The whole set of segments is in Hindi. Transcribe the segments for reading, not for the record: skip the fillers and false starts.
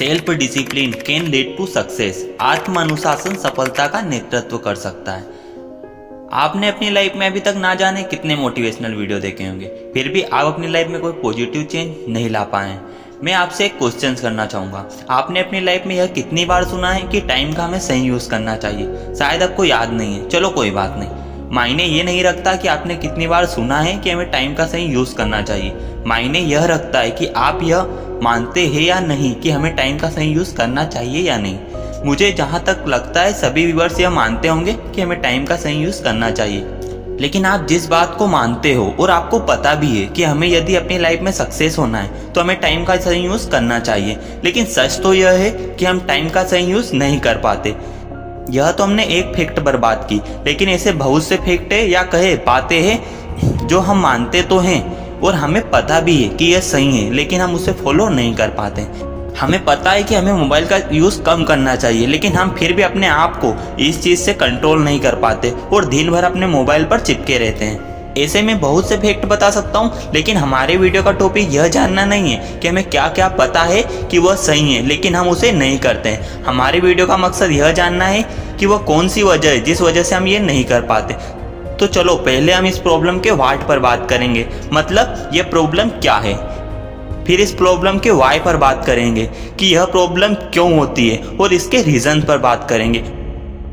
Self discipline can lead to success. आत्म अनुशासन सफलता का नेतृत्व कर सकता है। आपने अपनी लाइफ में अभी तक ना जाने कितने मोटिवेशनल वीडियो देखे होंगे, फिर भी आप अपनी लाइफ में कोई पॉजिटिव चेंज नहीं ला पाए हैं। मैं आपसे एक क्वेश्चन करना चाहूँगा, आपने अपनी लाइफ में यह कितनी बार सुना है कि टाइम का हमें सही यूज़ करना चाहिए? शायद आपको याद नहीं है, चलो कोई बात नहीं। मायने ये नहीं रखता कि आपने कितनी बार सुना है कि हमें टाइम का सही यूज़ करना चाहिए। मायने यह रखता है कि आप यह मानते हैं या नहीं कि हमें टाइम का सही यूज़ करना चाहिए या नहीं। मुझे जहाँ तक लगता है सभी व्यूअर्स यह मानते होंगे कि हमें टाइम का सही यूज़ करना चाहिए। लेकिन आप जिस बात को मानते हो और आपको पता भी है कि हमें यदि अपनी लाइफ में सक्सेस होना है तो हमें टाइम का सही यूज़ करना चाहिए, लेकिन सच तो यह है कि हम टाइम का सही यूज़ नहीं कर पाते। यह तो हमने एक फैक्ट बर्बाद की, लेकिन ऐसे बहुत से फैक्ट है या कहे बातें हैं जो हम मानते तो हैं और हमें पता भी है कि यह सही है, लेकिन हम उसे फॉलो नहीं कर पाते। हमें पता है कि हमें मोबाइल का यूज़ कम करना चाहिए, लेकिन हम फिर भी अपने आप को इस चीज़ से कंट्रोल नहीं कर पाते और दिन भर अपने मोबाइल पर चिपके रहते हैं। ऐसे में बहुत से फैक्ट बता सकता हूँ, लेकिन हमारे वीडियो का टॉपिक यह जानना नहीं है कि हमें क्या क्या पता है कि वह सही है लेकिन हम उसे नहीं करते हैं। हमारे वीडियो का मकसद यह जानना है कि वह कौन सी वजह है जिस वजह से हम ये नहीं कर पाते। तो चलो पहले हम इस प्रॉब्लम के व्हाट पर बात करेंगे, मतलब यह प्रॉब्लम क्या है। फिर इस प्रॉब्लम के वाई पर बात करेंगे कि यह प्रॉब्लम क्यों होती है और इसके रीज़न पर बात करेंगे।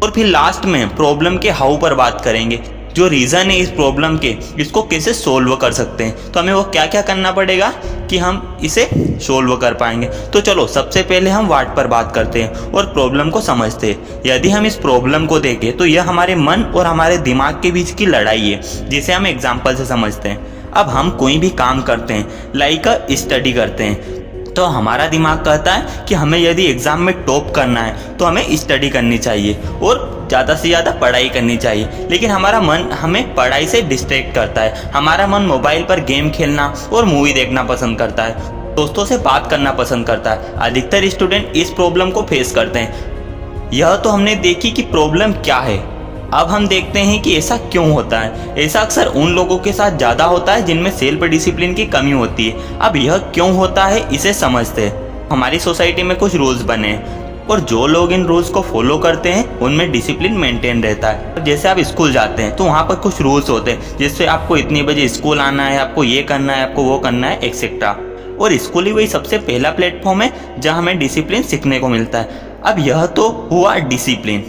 और फिर लास्ट में प्रॉब्लम के हाउ पर बात करेंगे, जो रीज़न है इस प्रॉब्लम के, इसको कैसे सोल्व कर सकते हैं, तो हमें वो क्या क्या करना पड़ेगा कि हम इसे सोल्व कर पाएंगे। तो चलो सबसे पहले हम व्हाट पर बात करते हैं और प्रॉब्लम को समझते हैं। यदि हम इस प्रॉब्लम को देखें तो यह हमारे मन और हमारे दिमाग के बीच की लड़ाई है, जिसे हम एग्जाम्पल से समझते हैं। अब हम कोई भी काम करते हैं, लाइक स्टडी करते हैं, तो हमारा दिमाग कहता है कि हमें यदि एग्ज़ाम में टॉप करना है तो हमें स्टडी करनी चाहिए और ज़्यादा से ज़्यादा पढ़ाई करनी चाहिए। लेकिन हमारा मन हमें पढ़ाई से डिस्ट्रैक्ट करता है। हमारा मन मोबाइल पर गेम खेलना और मूवी देखना पसंद करता है, दोस्तों से बात करना पसंद करता है। अधिकतर स्टूडेंट इस प्रॉब्लम को फेस करते हैं। यह तो हमने देखी कि प्रॉब्लम क्या है। अब हम देखते हैं कि ऐसा क्यों होता है। ऐसा अक्सर उन लोगों के साथ ज़्यादा होता है जिनमें सेल्फ डिसिप्लिन की कमी होती है। अब यह क्यों होता है इसे समझते हैं। हमारी सोसाइटी में कुछ रूल्स बने हैं और जो लोग इन रूल्स को फॉलो करते हैं उनमें डिसिप्लिन मेंटेन रहता है। जैसे आप स्कूल जाते हैं तो वहाँ पर कुछ रूल्स होते हैं, जिससे आपको इतनी बजे स्कूल आना है, आपको ये करना है, आपको वो करना है, एक्सेट्रा। और स्कूल ही वही सबसे पहला प्लेटफॉर्म है जहाँ हमें डिसिप्लिन सीखने को मिलता है। अब यह तो हुआ डिसिप्लिन।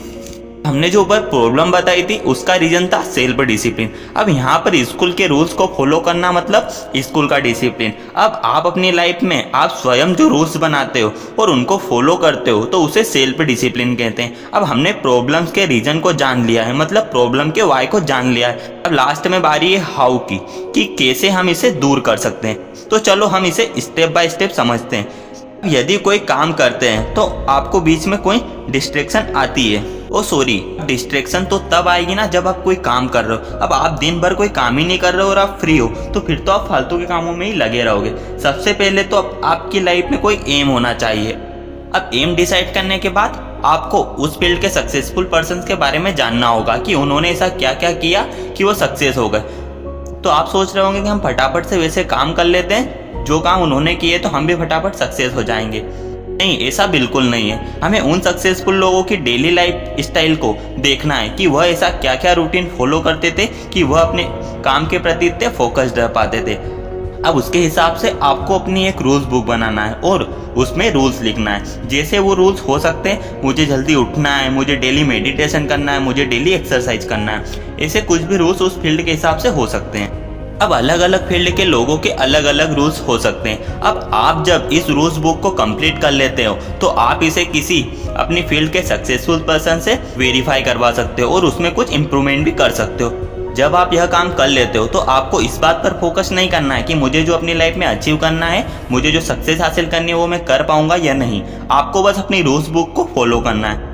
हमने जो ऊपर प्रॉब्लम बताई थी उसका रीजन था सेल्फ डिसिप्लिन। अब यहाँ पर स्कूल के रूल्स को फॉलो करना मतलब स्कूल का डिसिप्लिन। अब आप अपनी लाइफ में आप स्वयं जो रूल्स बनाते हो और उनको फॉलो करते हो तो उसे सेल्फ डिसिप्लिन कहते हैं। अब हमने प्रॉब्लम्स के रीजन को जान लिया है, मतलब प्रॉब्लम के वाई को जान लिया है। अब लास्ट में बारी है हाउ की, कि कैसे हम इसे दूर कर सकते हैं। तो चलो हम इसे स्टेप बाय स्टेप समझते हैं। यदि कोई काम करते हैं तो आपको बीच में कोई डिस्ट्रैक्शन आती है, ओ सॉरी, डिस्ट्रैक्शन तो तब आएगी ना जब आप कोई काम कर रहे हो। अब आप दिन भर कोई काम ही नहीं कर रहे हो और आप फ्री हो, तो फिर तो आप फालतू के कामों में ही लगे रहोगे। सबसे पहले तो आपकी लाइफ में कोई एम होना चाहिए। अब एम डिसाइड करने के बाद आपको उस फील्ड के सक्सेसफुल पर्सन के बारे में जानना होगा कि उन्होंने ऐसा क्या क्या किया कि वो सक्सेस हो गए। तो आप सोच रहे होंगे कि हम फटाफट से वैसे काम कर लेते हैं जो काम उन्होंने किए तो हम भी फटाफट सक्सेस हो जाएंगे। नहीं, ऐसा बिल्कुल नहीं है। हमें उन सक्सेसफुल लोगों की डेली लाइफ स्टाइल को देखना है कि वह ऐसा क्या क्या रूटीन फॉलो करते थे कि वह अपने काम के प्रति इतने फोकस्ड रह पाते थे। अब उसके हिसाब से आपको अपनी एक रूल्स बुक बनाना है और उसमें रूल्स लिखना है। जैसे वो रूल्स हो सकते हैं, मुझे जल्दी उठना है, मुझे डेली मेडिटेशन करना है, मुझे डेली एक्सरसाइज करना है। ऐसे कुछ भी रूल्स उस फील्ड के हिसाब से हो सकते हैं। अब अलग अलग फील्ड के लोगों के अलग अलग रूल्स हो सकते हैं। अब आप जब इस रूल्स बुक को कंप्लीट कर लेते हो तो आप इसे किसी अपनी फील्ड के सक्सेसफुल पर्सन से वेरीफाई करवा सकते हो और उसमें कुछ इम्प्रूवमेंट भी कर सकते हो। जब आप यह काम कर लेते हो तो आपको इस बात पर फोकस नहीं करना है कि मुझे जो अपनी लाइफ में अचीव करना है, मुझे जो सक्सेस हासिल करनी है वो मैं कर पाऊंगा या नहीं। आपको बस अपनी रूल्स बुक को फॉलो करना है।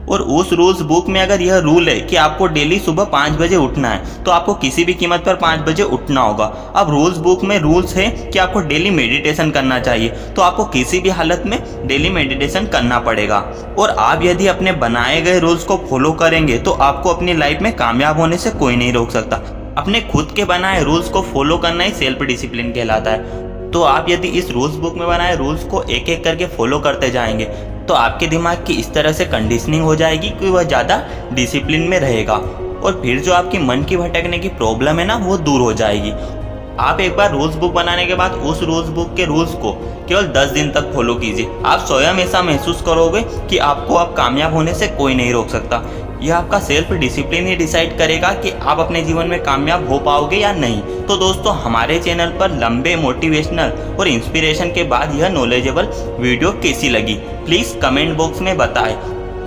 और उस रूल्स बुक में अगर यह रूल है कि आपको डेली सुबह 5 बजे उठना है तो आपको किसी भी कीमत पर 5 बजे उठना होगा। अब रूल्स बुक में रूल्स है कि आपको डेली मेडिटेशन करना चाहिए, तो आपको किसी भी हालत में डेली मेडिटेशन करना पड़ेगा। और आप यदि अपने बनाए गए रूल्स को फॉलो करेंगे तो आपको अपनी लाइफ में कामयाब होने से कोई नहीं रोक सकता। अपने खुद के बनाए रूल्स को फॉलो करना ही सेल्फ डिसिप्लिन कहलाता है। तो आप यदि इस रूल्स बुक में बनाए रूल्स को एक एक करके फॉलो करते जाएंगे तो आपके दिमाग की इस तरह से कंडीशनिंग हो जाएगी कि वह ज़्यादा डिसिप्लिन में रहेगा, और फिर जो आपकी मन की भटकने की प्रॉब्लम है ना वो दूर हो जाएगी। आप एक बार रूल्स बुक बनाने के बाद उस रूल्स बुक के रूल्स को केवल 10 दिन तक फॉलो कीजिए। आप स्वयं ऐसा महसूस करोगे कि आपको अब कामयाब होने से कोई नहीं रोक सकता। यह आपका सेल्फ डिसिप्लिन ही डिसाइड करेगा कि आप अपने जीवन में कामयाब हो पाओगे या नहीं। तो दोस्तों, हमारे चैनल पर लंबे मोटिवेशनल और इंस्पिरेशन के बाद यह नॉलेजेबल वीडियो कैसी लगी प्लीज़ कमेंट बॉक्स में बताएं।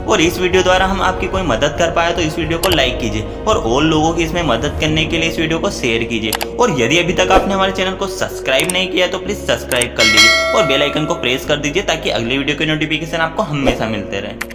और इस वीडियो द्वारा हम आपकी कोई मदद कर पाए तो इस वीडियो को लाइक कीजिए और लोगों की इसमें मदद करने के लिए इस वीडियो को शेयर कीजिए। और यदि अभी तक आपने हमारे चैनल को सब्सक्राइब नहीं किया तो प्लीज़ सब्सक्राइब कर लीजिए और बेल आइकन को प्रेस कर दीजिए ताकि अगले वीडियो के नोटिफिकेशन आपको हमेशा मिलते रहे।